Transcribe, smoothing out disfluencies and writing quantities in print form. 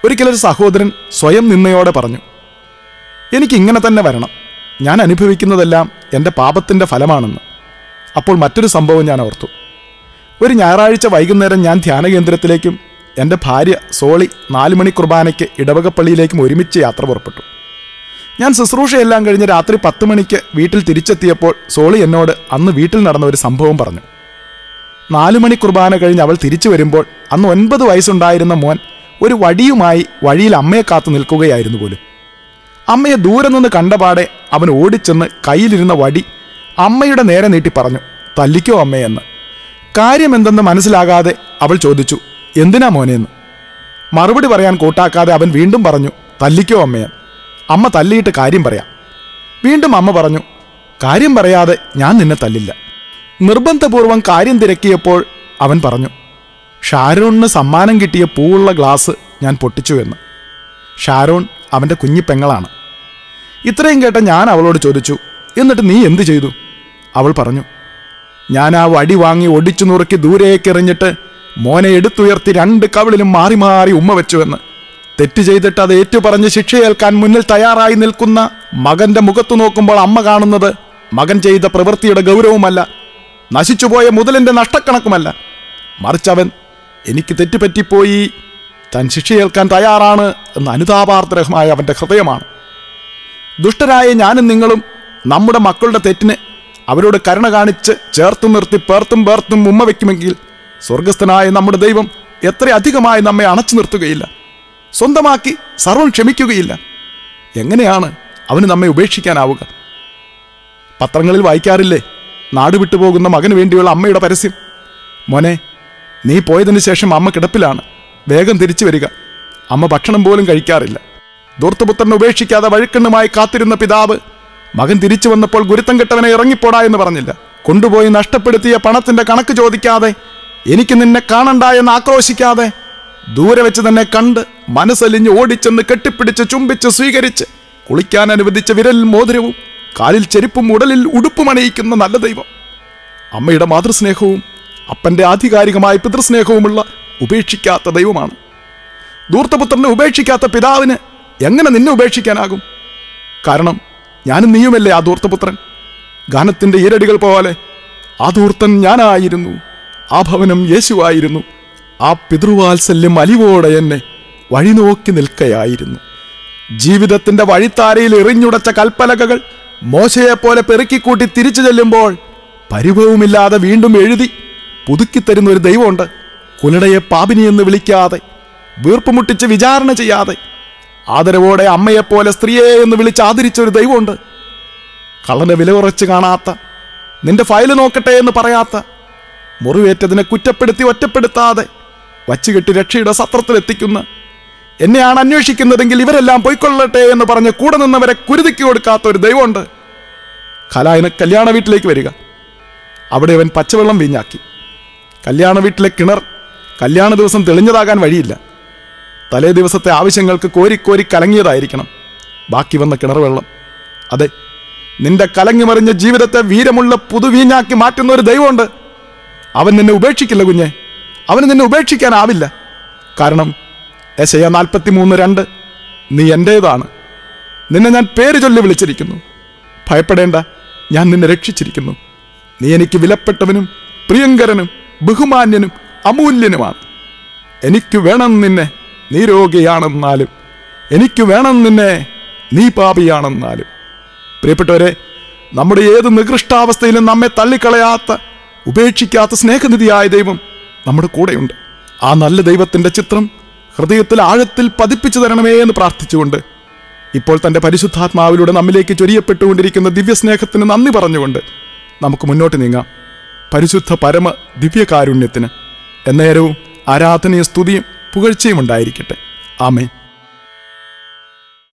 ഒരിക്കലൊരു സഹോദരൻ സ്വയം നിന്നയോടെ പറഞ്ഞു, എനിക്കിങ്ങനെ തന്നെ വരണം, ഞാൻ അനുഭവിക്കുന്നതെല്ലാം എൻ്റെ പാപത്തിൻ്റെ ഫലമാണെന്ന്. അപ്പോൾ മറ്റൊരു സംഭവം ഞാൻ ഓർത്തു. ഒരു ഞായറാഴ്ച വൈകുന്നേരം ഞാൻ ധ്യാനകേന്ദ്രത്തിലേക്കും എൻ്റെ ഭാര്യ സോളി 4 മണി കുർബാനയ്ക്ക് ഇടവകപ്പള്ളിയിലേക്കും ഒരുമിച്ച് യാത്ര പുറപ്പെട്ടു. ഞാൻ ശുശ്രൂഷയെല്ലാം കഴിഞ്ഞ് രാത്രി 10 മണിക്ക് വീട്ടിൽ തിരിച്ചെത്തിയപ്പോൾ സോളി എന്നോട് അന്ന് വീട്ടിൽ നടന്ന ഒരു സംഭവം പറഞ്ഞു. 4 മണി കുർബാന കഴിഞ്ഞ് അവൾ തിരിച്ചു വരുമ്പോൾ അന്ന് 9 വയസ്സുണ്ടായിരുന്ന മോൻ ഒരു വടിയുമായി വഴിയിൽ അമ്മയെ കാത്തു നിൽക്കുകയായിരുന്നു പോലും. അമ്മയെ ദൂരെ നിന്ന് കണ്ടപാടെ അവൻ ഓടിച്ചെന്ന് കയ്യിലിരുന്ന വടി അമ്മയുടെ നേരെ നീട്ടി പറഞ്ഞു, തല്ലിക്കോ അമ്മയെന്ന്. കാര്യമെന്തെന്ന് മനസ്സിലാകാതെ അവൾ ചോദിച്ചു, എന്തിനാ മോനെന്ന്. മറുപടി പറയാൻ കൂട്ടാക്കാതെ അവൻ വീണ്ടും പറഞ്ഞു, തല്ലിക്കോ അമ്മയെന്ന്. അമ്മ തല്ലിയിട്ട് കാര്യം പറയാം. വീണ്ടും അമ്മ പറഞ്ഞു, കാര്യം പറയാതെ ഞാൻ നിന്നെ തല്ലില്ല. നിർബന്ധപൂർവം കാര്യം തിരക്കിയപ്പോൾ അവൻ പറഞ്ഞു, ഷാരോണിന് സമ്മാനം കിട്ടിയ പൂവുള്ള ഗ്ലാസ് ഞാൻ പൊട്ടിച്ചു എന്ന്. ഷാരോൺ അവൻ്റെ കുഞ്ഞിപ്പെങ്ങളാണ്. ഇത്രയും കേട്ട ഞാൻ അവളോട് ചോദിച്ചു, എന്നിട്ട് നീ എന്തു ചെയ്തു? അവൾ പറഞ്ഞു, ഞാൻ ആ വടി വാങ്ങി ഒടിച്ചു നുറുക്കി ദൂരേക്കെറിഞ്ഞിട്ട് മോനെ എടുത്തുയർത്തി 2 കവിളിലും മാറി മാറി ഉമ്മ വെച്ചുവെന്ന്. തെറ്റ് ചെയ്തിട്ട് അത് ഏറ്റുപറഞ്ഞ് ശിക്ഷയേൽക്കാൻ മുന്നിൽ തയ്യാറായി നിൽക്കുന്ന മകന്റെ മുഖത്തു നോക്കുമ്പോൾ അമ്മ കാണുന്നത് മകൻ ചെയ്ത പ്രവൃത്തിയുടെ ഗൗരവമല്ല, നശിച്ചുപോയ മുതലിൻ്റെ നഷ്ടക്കണക്കുമല്ല, മറിച്ച് അവൻ എനിക്ക് തെറ്റുപറ്റിപ്പോയി, താൻ ശിക്ഷയേൽക്കാൻ തയ്യാറാണ് എന്ന് അനുതാപാർദ്രഹമായ അവൻ്റെ ഹൃദയമാണ്. ദുഷ്ടരായ ഞാനും നിങ്ങളും നമ്മുടെ മക്കളുടെ തെറ്റിന് അവരോട് കരുണ കാണിച്ച് ചേർത്ത് നിർത്തി പേർത്തും ഉമ്മ വയ്ക്കുമെങ്കിൽ സ്വർഗസ്ഥനായ നമ്മുടെ ദൈവം എത്ര അധികമായി നമ്മെ അണച്ചു നിർത്തുകയില്ല, സ്വന്തമാക്കി സർവം ക്ഷമിക്കുകയില്ല. എങ്ങനെയാണ് അവന് നമ്മെ ഉപേക്ഷിക്കാനാവുക? പത്രങ്ങളിൽ വായിക്കാറില്ലേ നാട് വിട്ടുപോകുന്ന മകന് വേണ്ടിയുള്ള അമ്മയുടെ പരസ്യം? മോനെ, നീ പോയതിനു ശേഷം അമ്മ കിടപ്പിലാണ്, വേഗം തിരിച്ചു വരിക. അമ്മ ഭക്ഷണം പോലും കഴിക്കാറില്ല. ധൂർത്തപുത്രനെ ഉപേക്ഷിക്കാതെ വഴുക്കണ്ണുമായി കാത്തിരുന്ന പിതാവ് മകൻ തിരിച്ചു വന്നപ്പോൾ ഗുരുത്തം കെട്ടവനെ ഇറങ്ങിപ്പോടാ എന്ന് പറഞ്ഞില്ല. കൊണ്ടുപോയി നഷ്ടപ്പെടുത്തിയ പണത്തിന്റെ കണക്ക് ചോദിക്കാതെ, എനിക്ക് നിന്നെ കാണണ്ട എന്ന് ആക്രോശിക്കാതെ, ദൂരെ വെച്ച് തന്നെ കണ്ട് മനസ്സലിഞ്ഞ് ഓടിച്ചെന്ന് കെട്ടിപ്പിടിച്ച് ചുംബിച്ച് സ്വീകരിച്ച് കുളിക്കാൻ അനുവദിച്ച വിരലിൽ മോതിരവും കാലിൽ ചെരുപ്പും ഉടലിൽ ഉടുപ്പും അണിയിക്കുന്ന നല്ല ദൈവം. അമ്മയുടെ മാതൃസ്നേഹവും അപ്പൻ്റെ ആധികാരികമായ പിതൃസ്നേഹവുമുള്ള ഉപേക്ഷിക്കാത്ത ദൈവമാണ്. ധൂർത്തപുത്രനെ ഉപേക്ഷിക്കാത്ത പിതാവിന് എങ്ങനെ നിന്നെ ഉപേക്ഷിക്കാനാകും? കാരണം ഞാനും നീയുമല്ലേ ആ ധൂർത്തപുത്രൻ. ഗാനത്തിൻ്റെ ഈരടികൾ പോലെ ആ ധൂർത്തൻ ഞാനായിരുന്നു, ആ ഭവനം യേശുവായിരുന്നു, ആ പിതൃവാത്സല്യം അലിവോടെ എന്നെ വഴിനോക്കി നിൽക്കയായിരുന്നു. ജീവിതത്തിൻ്റെ വഴിത്താരയിൽ എറിഞ്ഞുടച്ച കൽപ്പലകകൾ മോശയെപ്പോലെ പെറുക്കിക്കൂട്ടി തിരിച്ചു ചെല്ലുമ്പോൾ പരിഭവമില്ലാതെ വീണ്ടും എഴുതി പുതുക്കിത്തരുന്ന ഒരു ദൈവമുണ്ട്. കുലടയെ പാപിനിയെന്ന് വിളിക്കാതെ, വീർപ്പുമുട്ടിച്ച് വിചാരണ ചെയ്യാതെ, ആദരവോടെ അമ്മയെപ്പോലെ സ്ത്രീയെ എന്ന് വിളിച്ച് ആദരിച്ച ഒരു ദൈവമുണ്ട്. കള്ളനെ വില കുറച്ച് കാണാത്ത, നിന്റെ ഫയല് നോക്കട്ടെ എന്ന് പറയാത്ത, മുറിവേറ്റതിനെ കുറ്റപ്പെടുത്തി ഒറ്റപ്പെടുത്താതെ വച്ചുകെട്ടി രക്ഷയുടെ സത്രത്തിലെത്തിക്കുന്ന, എന്നെയാണ് അന്വേഷിക്കുന്നതെങ്കിൽ ഇവരെല്ലാം പൊയ്ക്കൊള്ളട്ടെ എന്ന് പറഞ്ഞ് കൂടെ നിന്നവരെ കുരുതിക്ക് കൊടുക്കാത്ത ഒരു ദൈവമുണ്ട്. കലായന് കല്യാണ വീട്ടിലേക്ക് വരിക. അവിടെ അവൻ പച്ചവെള്ളം വീഞ്ഞാക്കി. കല്യാണ വീട്ടിലെ കിണർ കല്യാണ ദിവസം തെളിഞ്ഞതാകാൻ വഴിയില്ല. തലേ ദിവസത്തെ ആവശ്യങ്ങൾക്ക് കോരിക്കോരി കലങ്ങിയതായിരിക്കണം ബാക്കി വന്ന കിണർ വെള്ളം. അതെ, നിന്റെ കലങ്ങിമറിഞ്ഞ ജീവിതത്തെ വീരമുള്ള പുതുവീഞ്ഞാക്കി മാറ്റുന്ന ഒരു ദൈവമുണ്ട്. അവൻ നിന്നെ ഉപേക്ഷിക്കില്ല കുഞ്ഞെ, അവന് നിന്നെ ഉപേക്ഷിക്കാനാവില്ല. കാരണം യെശയ്യാ 43:2, നീ എൻ്റേതാണ്, നിന്നെ ഞാൻ പേര് ചൊല്ലി വിളിച്ചിരിക്കുന്നു, ഭയപ്പെടേണ്ട, ഞാൻ നിന്നെ രക്ഷിച്ചിരിക്കുന്നു. നീ എനിക്ക് വിലപ്പെട്ടവനും പ്രിയങ്കരനും ബഹുമാന്യനും അമൂല്യനുമാണ്. എനിക്ക് വേണം നിന്നെ, നീ രോഗിയാണെന്നാലും, എനിക്ക് വേണം നിന്നെ, നീ പാപിയാണെന്നാലും. പ്രിയപ്പെട്ടവരെ, നമ്മുടെ ഏത് നികൃഷ്ടാവസ്ഥയിലും നമ്മെ തള്ളിക്കളയാത്ത, ഉപേക്ഷിക്കാത്ത സ്നേഹനിധിയായ ദൈവം നമ്മുടെ കൂടെയുണ്ട്. ആ നല്ല ദൈവത്തിൻ്റെ ചിത്രം ഹൃദയത്തിൽ ആഴത്തിൽ പതിപ്പിച്ചു തരണമേ എന്ന് പ്രാർത്ഥിച്ചുകൊണ്ട് ഇപ്പോൾ തൻ്റെ പരിശുദ്ധാത്മാവിലൂടെ നമ്മിലേക്ക് ചൊരിയപ്പെട്ടുകൊണ്ടിരിക്കുന്ന ദിവ്യസ്നേഹത്തിന് നന്ദി പറഞ്ഞുകൊണ്ട് നമുക്ക് മുന്നോട്ട് നീങ്ങാം. പരിശുദ്ധ പരമ ദിവ്യകാരുണ്യത്തിന് എന്നേരവും ആരാധനയും സ്തുതിയും പുകഴ്ചയും ഉണ്ടായിരിക്കട്ടെ. ആമേൻ.